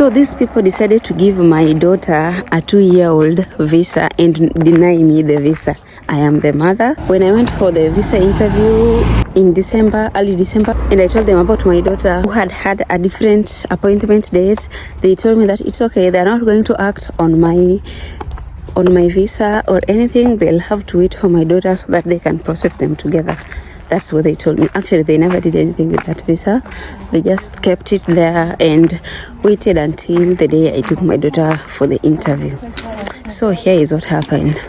So these people decided to give my daughter a 2-year-old visa and deny me the visa. I am the mother. When I went for the visa interview in December, early December, and I told them about my daughter who had a different appointment date, they told me that it's okay. They're not going to act on my visa or anything. They'll have to wait for my daughter so that they can process them together. That's what they told me. Actually, they never did anything with that visa. They just kept it there and waited until the day I took my daughter for the interview. So here is what happened.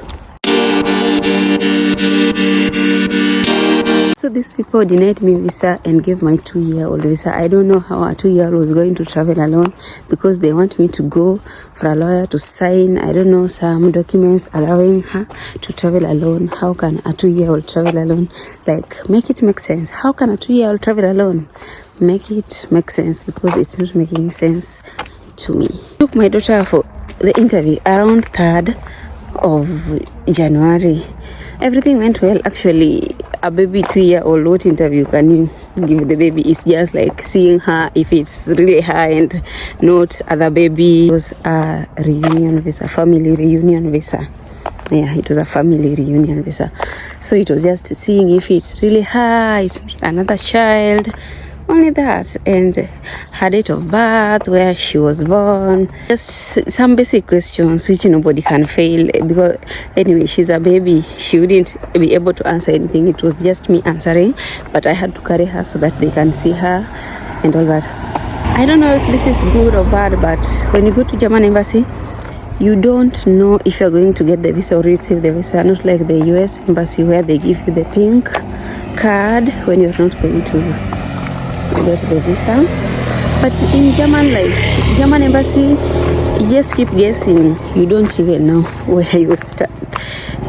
So these people denied me visa and gave my 2-year-old visa. I don't know how a 2-year-old is going to travel alone, because they want me to go for a lawyer to sign, I don't know, some documents allowing her to travel alone. How can a 2-year-old travel alone? Like, make it make sense. How can a 2-year-old travel alone? Make it make sense, because it's not making sense to me. I took my daughter for the interview around 3rd of January. Everything went well. Actually, a baby 2-year-old, what interview can you give the baby? It's just like seeing her, if it's really her and not other baby. It was a reunion visa, family reunion visa. Yeah, it was a family reunion visa. So it was just seeing if it's really her, it's another child. Only that, and her date of birth, where she was born, just some basic questions which nobody can fail, because anyway, she's a baby, she wouldn't be able to answer anything. It was just me answering, but I had to carry her so that they can see her and all that. I don't know if this is good or bad, but when you go to German embassy, you don't know if you're going to get the visa or receive the visa. Not like the US embassy, where they give you the pink card when you're not going to get the visa. But in German, like German embassy, you just keep guessing. You don't even know where you start.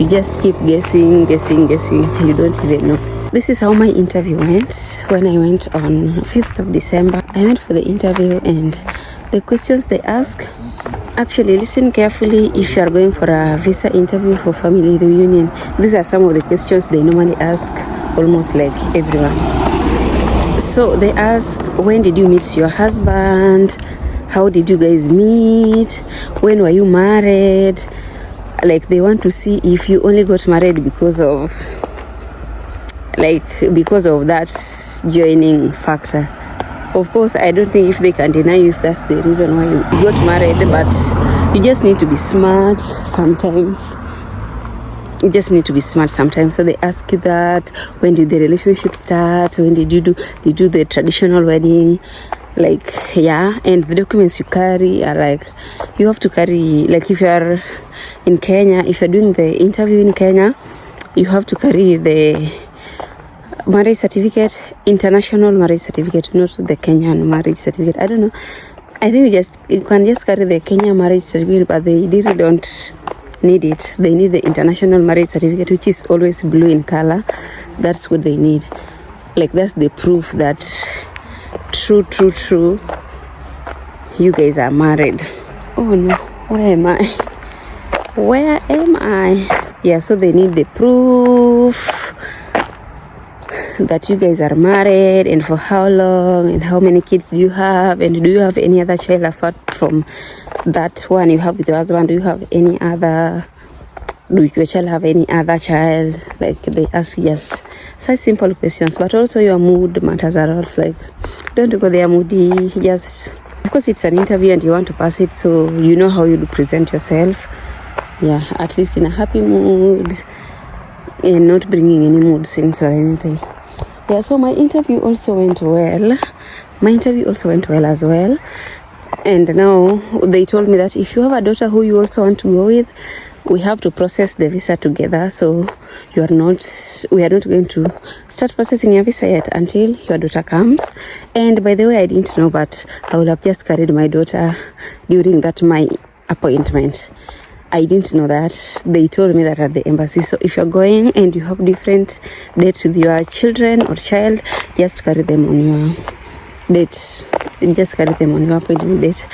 You just keep guessing. You don't even know. This is how my interview went. When I went on 5th of December, I went for the interview, and the questions they ask, actually listen carefully if you are going for a visa interview for family reunion. These are some of the questions they normally ask almost like everyone. So they asked, when did you meet your husband? How did you guys meet? When were you married? Like, they want to see if you only got married because of that joining factor. Of course, I don't think if they can deny you if that's the reason why you got married, but you just need to be smart sometimes. You just need to be smart sometimes. So they ask you that, when did the relationship start? When did you do the traditional wedding? Like, yeah, and the documents you carry are like, you have to carry, like if you are in Kenya, if you're doing the interview in Kenya, you have to carry the marriage certificate, international marriage certificate, not the Kenyan marriage certificate. I don't know. I think you can just carry the Kenya marriage certificate, but they really don't need it. They need the international marriage certificate, which is always blue in color. That's what they need. Like, that's the proof that true, you guys are married. Oh no, where am I? Yeah, so they need the proof that you guys are married, and for how long, and how many kids do you have, and do you have any other child apart from that one you have with your husband? Do your child have any other child? Like, they ask just such simple questions. But also your mood matters a lot. Like, don't go there moody. Just, of course, it's an interview and you want to pass it, so you know how you present yourself. Yeah, at least in a happy mood and not bringing any mood swings or anything. Yeah, so my interview also went well. As well. And now they told me that if you have a daughter who you also want to go with, we have to process the visa together. So we are not going to start processing your visa yet until your daughter comes. And by the way, I didn't know, but I would have just carried my daughter during my appointment. I didn't know that. They told me that at the embassy. So if you're going and you have different dates with your children or child, just carry them on your date. Just carry them on your appointment date.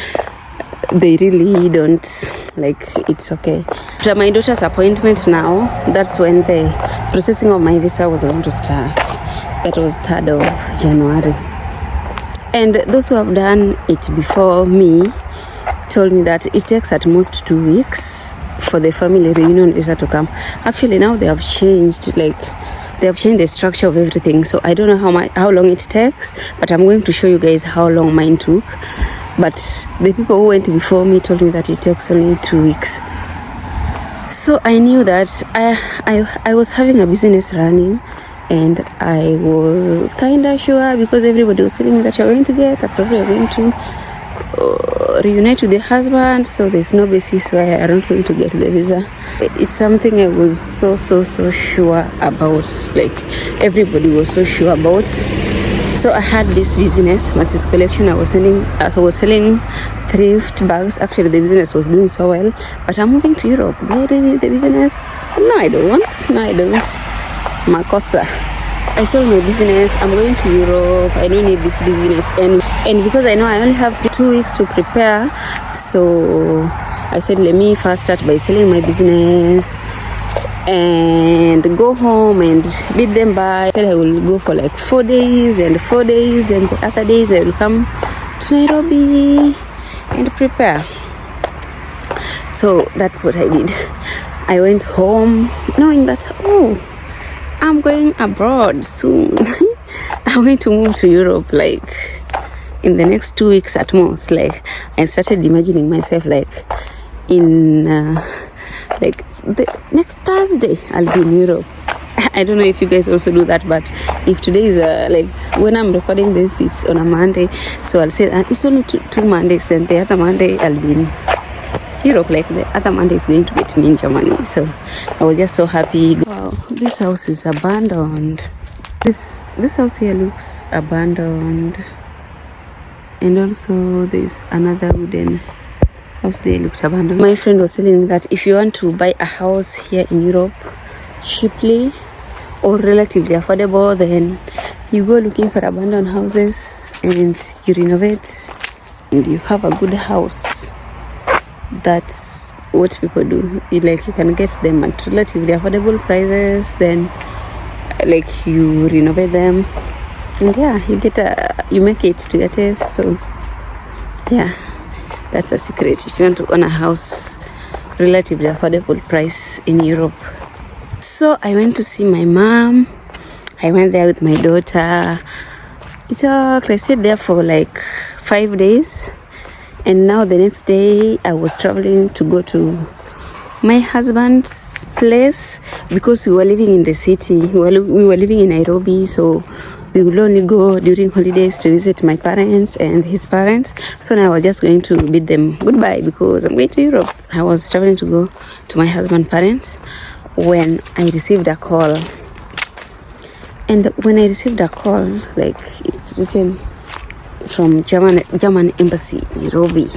They really don't, like, it's okay. After my daughter's appointment now, that's when the processing of my visa was going to start. That was 3rd of January. And those who have done it before me, told me that it takes at most 2 weeks for the family reunion visa to come. Actually, now they have changed, like they have changed the structure of everything. So I don't know how long it takes, but I'm going to show you guys how long mine took. But the people who went before me told me that it takes only 2 weeks. So I knew that I was having a business running, and I was kind of sure because everybody was telling me that you're going to get, after all, you're going to reunite with your husband, so there's no basis why I'm not going to get the visa. It's something I was so sure about, like everybody was so sure about. So I had this business, Masis Collection. I was selling thrift bags. Actually, the business was doing so well, but I'm moving to Europe. Why do I need the business? No, I don't. Makosa. I sold my business. I'm going to Europe. I don't need this business, and because I know I only have 2 weeks to prepare, so I said let me first start by selling my business and go home and bid them by. I said I will go for like 4 days, and the other days I will come to Nairobi and prepare. So that's what I did. I went home knowing that, I'm going abroad soon. I'm going to move to Europe like in the next 2 weeks at most. Like I started imagining myself like in like the next Thursday I'll be in Europe. I don't know if you guys also do that, but if today is like when I'm recording this, it's on a Monday, so I'll say that it's only two Mondays, then the other Monday I'll be in Europe. Like the other Monday is going to get me in Germany. So I was just so happy. Wow, this house is abandoned. This house here looks abandoned, and also there's another wooden house there, looks abandoned. My friend was telling me that if you want to buy a house here in Europe cheaply or relatively affordable, then you go looking for abandoned houses and you renovate and you have a good house. That's what people do. You can get them at relatively affordable prices, then like you renovate them, and you make it to your taste. So yeah, that's a secret if you want to own a house relatively affordable price in Europe. So I went to see my mom. I went there with my daughter. I stayed there for like 5 days. And now the next day I was traveling to go to my husband's place because we were living in the city. We were living in Nairobi, so we would only go during holidays to visit my parents and his parents. So now I was just going to bid them goodbye because I'm going to Europe. I was traveling to go to my husband's parents when I received a call. And when I received a call, like it's written from German embassy, Nairobi.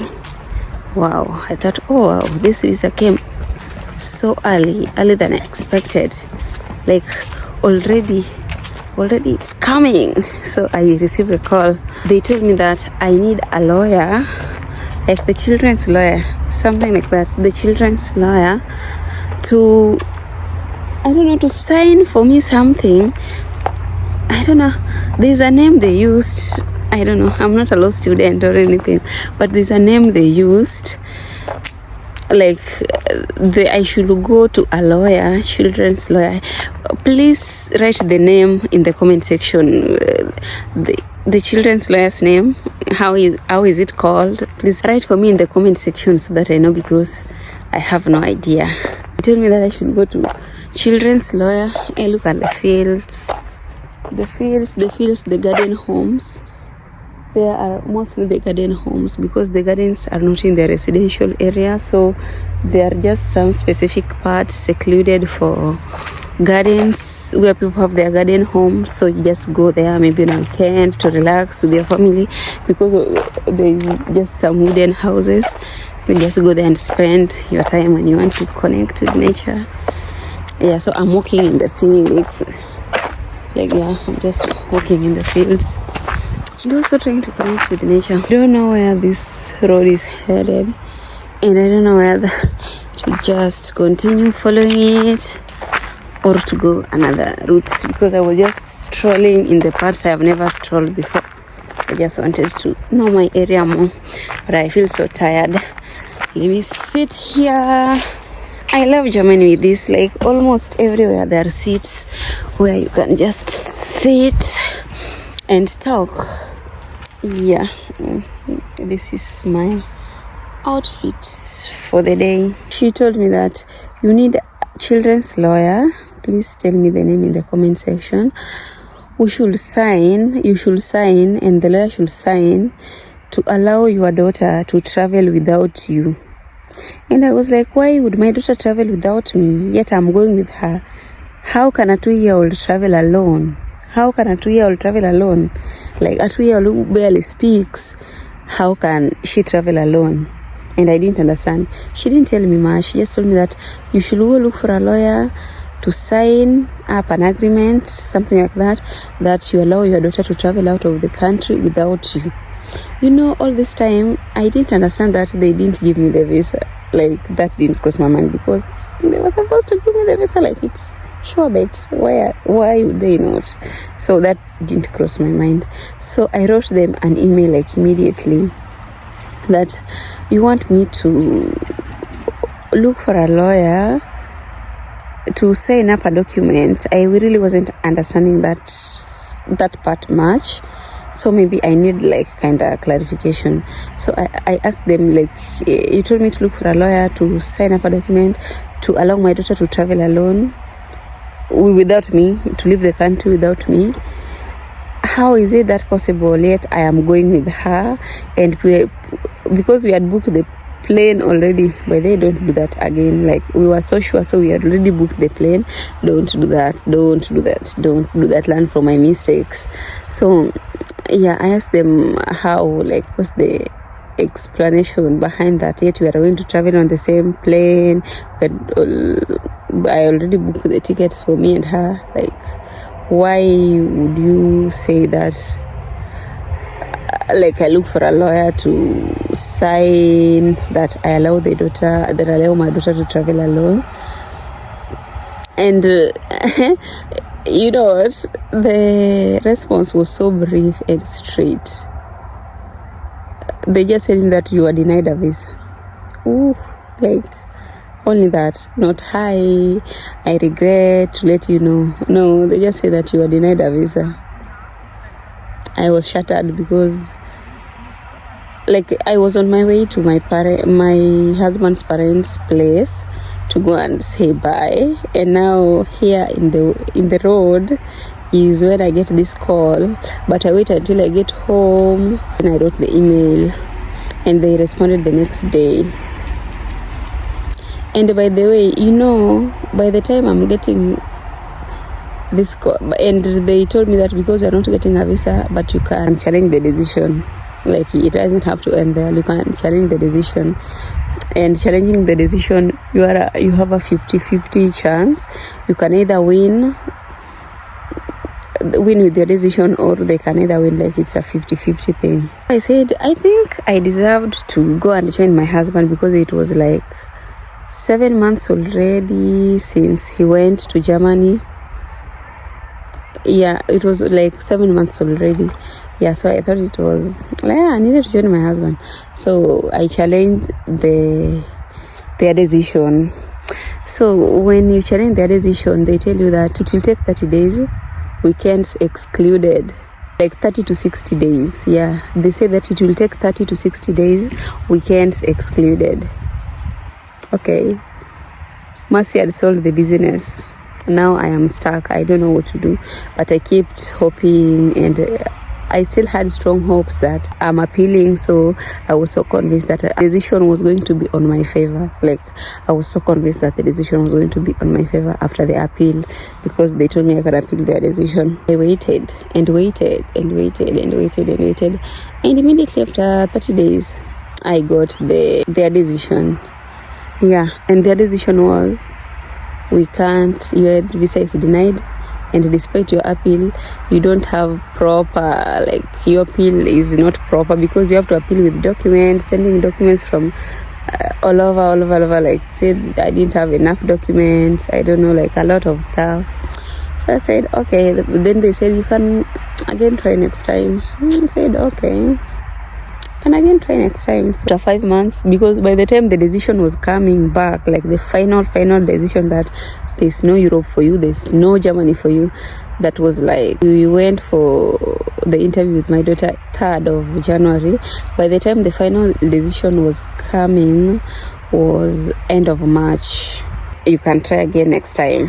Wow, I thought, oh wow, this visa came so early than I expected. Like already it's coming. So I received a call. They told me that I need a lawyer, like the children's lawyer, something like that. The children's lawyer to, I don't know, to sign for me something. I don't know. There's a name they used. I don't know. I'm not a law student or anything, but there's a name they used. Like I should go to a lawyer, children's lawyer. Please write the name in the comment section. The children's lawyer's name. How is it called? Please write for me in the comment section so that I know, because I have no idea. They told me that I should go to children's lawyer. I look at the fields, the garden homes. There are mostly the garden homes because the gardens are not in the residential area, so there are just some specific parts secluded for gardens where people have their garden homes. So you just go there maybe on weekend to relax with your family, because there is just some wooden houses. You just go there and spend your time when you want to connect with nature. Yeah, so I'm walking in the fields. I'm just walking in the fields and also trying to connect with nature. I don't know where this road is headed, and I don't know whether to just continue following it or to go another route, because I was just strolling in the parts I have never strolled before. I just wanted to know my area more, but I feel so tired. Let me sit here. I love Germany with this, like almost everywhere there are seats where you can just sit and talk. Yeah, this is my outfit for the day. She told me that you need a children's lawyer. Please tell me the name in the comment section. You should sign, and the lawyer should sign to allow your daughter to travel without you. And I was like, why would my daughter travel without me? Yet I'm going with her. How can a 2-year-old travel alone? How can a 2-year-old travel alone? Like a 2-year-old who barely speaks, how can she travel alone? And I didn't understand. She didn't tell me much. She just told me that you should go look for a lawyer to sign up an agreement, something like that, that you allow your daughter to travel out of the country without you. You know, all this time, I didn't understand that they didn't give me the visa. Like, that didn't cross my mind because they were supposed to give me the visa. Like, it's sure bet. Why would they not? So that didn't cross my mind. So I wrote them an email, like, immediately that you want me to look for a lawyer to sign up a document. I really wasn't understanding that part much. So maybe I need like kind of clarification. So I asked them, like, you told me to look for a lawyer to sign up a document to allow my daughter to travel alone without me, to leave the country without me. How is it that possible? Yet I am going with her, and because we had booked the plane already, but they don't do that again. Like, we were so sure, so we had already booked the plane. Don't do that. Learn from my mistakes. So yeah, I asked them how, like, what's the explanation behind that. Yet we are going to travel on the same plane, but I already booked the tickets for me and her. Like, why would you say that? Like, I look for a lawyer to sign that I allow my daughter to travel alone. And you know what? The response was so brief and straight. They just said that you are denied a visa. Ooh, like, only that. Not, hi, I regret to let you know. No, they just said that you are denied a visa. I was shattered because, like, I was on my way to my husband's parents' place to go and say bye, and now here in the road is when I get this call. But I wait until I get home, and I wrote the email, and they responded the next day. And by the way, you know, by the time I'm getting this call, and they told me that because you're not getting a visa, but you can challenge the decision. Like, it doesn't have to end there. You can challenge the decision, and challenging the decision, you have a 50-50 chance. You can either win with your decision, or they can either win. Like, it's a 50-50 thing. I said I think I deserved to go and join my husband because it was like 7 months already since he went to Germany. Yeah, it was like 7 months already. Yeah, so I thought it was, I needed to join my husband. So I challenged their decision. So when you challenge their decision, they tell you that it will take 30 days, weekends excluded. Like 30 to 60 days. Yeah, they say that it will take 30 to 60 days, weekends excluded. Okay. Mercy had solved the business. Now I am stuck. I don't know what to do. But I kept hoping, and I still had strong hopes that I'm appealing. So I was so convinced that the decision was going to be on my favor. Like, I was so convinced that the decision was going to be on my favor after the appeal, because they told me I could appeal their decision. I waited and waited and waited and waited and waited. And immediately after 30 days, I got their decision. Yeah, and their decision was, your visa is denied, and despite your appeal, you don't have proper, like, your appeal is not proper because you have to appeal with documents, sending documents from all over. Like, said I didn't have enough documents, I don't know, like a lot of stuff. So I said, okay. Then they said, you can again try next time. I said, okay. can again try next time. So after 5 months, because by the time the decision was coming back, like the final decision that there's no Europe for you, there's no Germany for you, that was like, we went for the interview with my daughter 3rd of January. By the time the final decision was coming was end of March. You can try again next time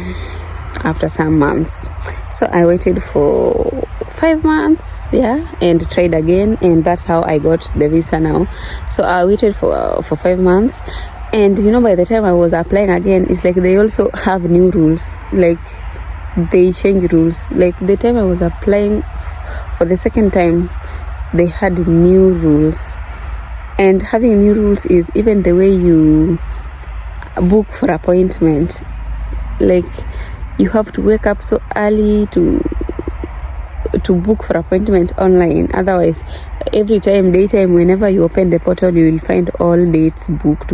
after some months. So I waited for 5 months, and tried again, and that's how I got the visa now. So I waited for 5 months, and by the time I was applying again, it's like they also have new rules, like they change rules. Like the time I was applying for the second time, they had new rules, and having new rules is even the way you book for appointment. Like you have to wake up so early to book for appointment online. Otherwise, every time, daytime, whenever you open the portal, you will find all dates booked.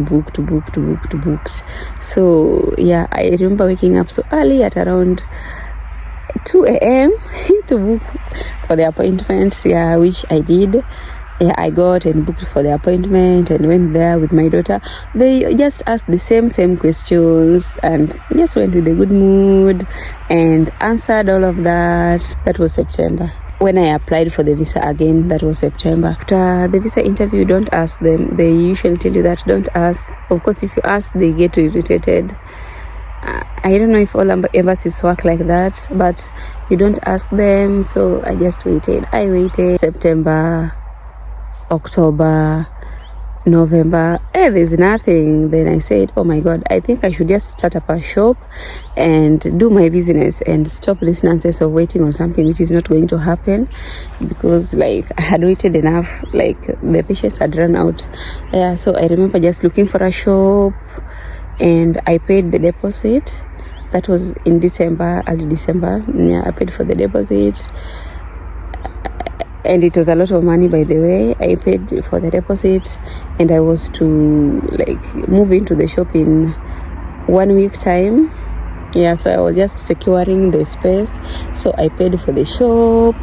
So I remember waking up so early at around 2 a.m. to book for the appointment, which I did. I got and booked for the appointment and went there with my daughter. They just asked the same questions and just went with a good mood and answered all of that. That was September. When I applied for the visa again, that was September. After the visa interview, don't ask them. They usually tell you that don't ask. Of course, if you ask, they get irritated. I don't know if all embassies work like that, but you don't ask them. So I just waited. I waited September, October, November, there's nothing. Then I said, oh my God, I think I should just start up a shop and do my business and stop this nonsense of waiting on something which is not going to happen, because like I had waited enough, like the patience had run out. So I remember just looking for a shop, and I paid the deposit. That was in December, early December. I paid for the deposit. And it was a lot of money, by the way. I paid for the deposit, and I was to like move into the shop in 1 week time. So I was just securing the space. So I paid for the shop,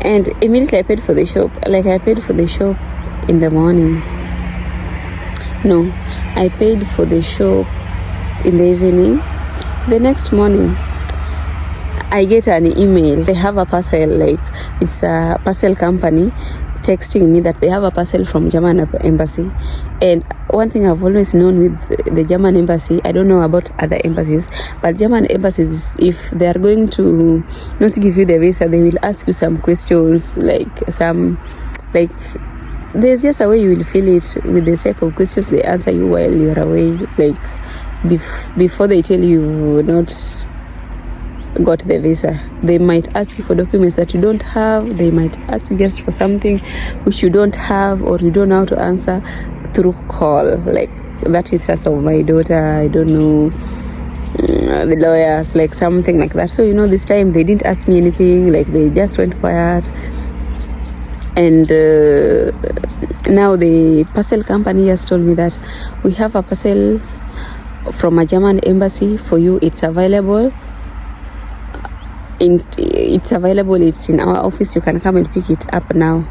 and immediately I paid for the shop. Like I paid for the shop in the morning. No, I paid for the shop in the evening. The next morning, I get an email. They have a parcel, like it's a parcel company texting me that they have a parcel from German embassy. And one thing I've always known with the German embassy, I don't know about other embassies, but German embassies, if they are going to not give you the visa, they will ask you some questions, there's just a way you will feel it with the type of questions they answer you while you're away. Like before they tell you not got the visa, they might ask you for documents that you don't have. They might ask you just for something which you don't have or you don't know how to answer through call. Like that is just of my daughter, I don't know, the lawyers, like something like that. So this time they didn't ask me anything, like they just went quiet. And now the parcel company has told me that we have a parcel from a German embassy for you. It's available. It's in our office. You can come and pick it up now.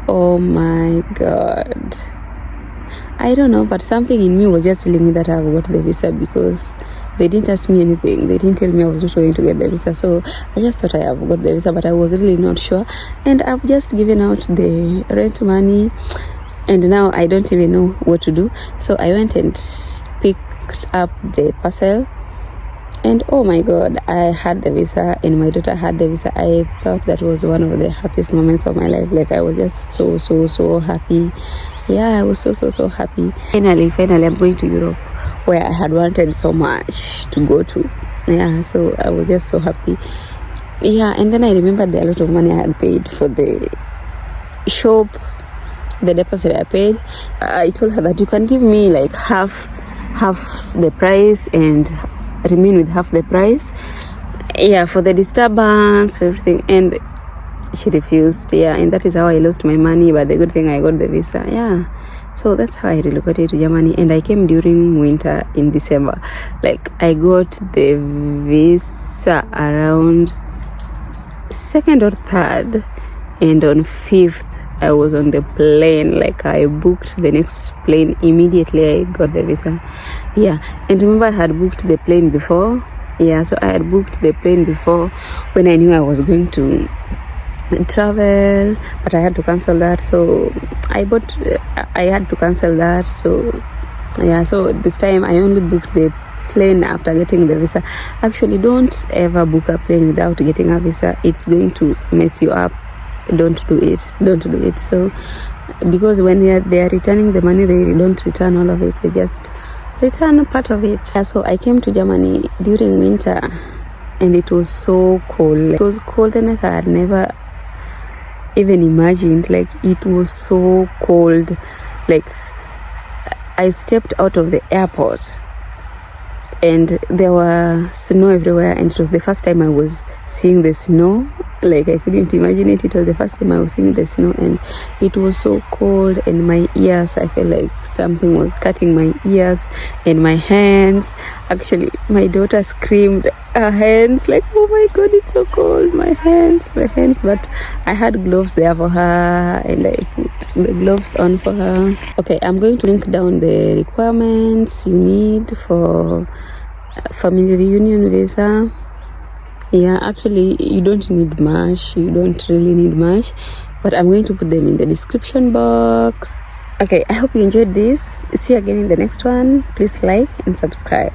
Oh my God, I don't know, but something in me was just telling me that I've got the visa, because they didn't ask me anything. They didn't tell me I was not going to get the visa. So I just thought I have got the visa, but I was really not sure. And I've just given out the rent money, and now I don't even know what to do. So I went and picked up the parcel, and oh my God, I had the visa and my daughter had the visa. I thought that was one of the happiest moments of my life. Like I was just so happy. I was so happy. Finally I'm going to Europe, where I had wanted so much to go to. So I was just so happy. And then I remembered a lot of money I had paid for the shop, the deposit I paid. I told her that you can give me like half the price and remain with half the price, for the disturbance, for everything. And she refused. And that is how I lost my money. But the good thing, I got the visa. So that's how I relocated to Germany, and I came during winter in December. Like I got the visa around 2nd or 3rd, and on 5th I was on the plane. Like, I booked the next plane immediately I got the visa. Yeah, and remember I had booked the plane before. Yeah, so I had booked the plane before when I knew I was going to travel, but I had to cancel that. So I had to cancel that. So yeah, so this time I only booked the plane after getting the visa. Actually, don't ever book a plane without getting a visa. It's going to mess you up. Don't do it. So because when they are returning the money, they don't return all of it, they just return part of it. Yeah, so I came to Germany during winter and it was so cold. It was colder than I had never even imagined. Like, it was so cold. Like, I stepped out of the airport and there was snow everywhere, and it was the first time I was seeing the snow. Like, I couldn't imagine it. It was the first time I was seeing the snow, and it was so cold. And my ears, I felt like something was cutting my ears and my hands. Actually, my daughter screamed her hands, like, oh my god, it's so cold, my hands. But I had gloves there for her, and I put the gloves on for her. Okay, I'm going to link down the requirements you need for family reunion visa. Yeah, actually, you don't need much. You don't really need much, but I'm going to put them in the description box. Okay, I hope you enjoyed this. See you again in the next one. Please like and subscribe.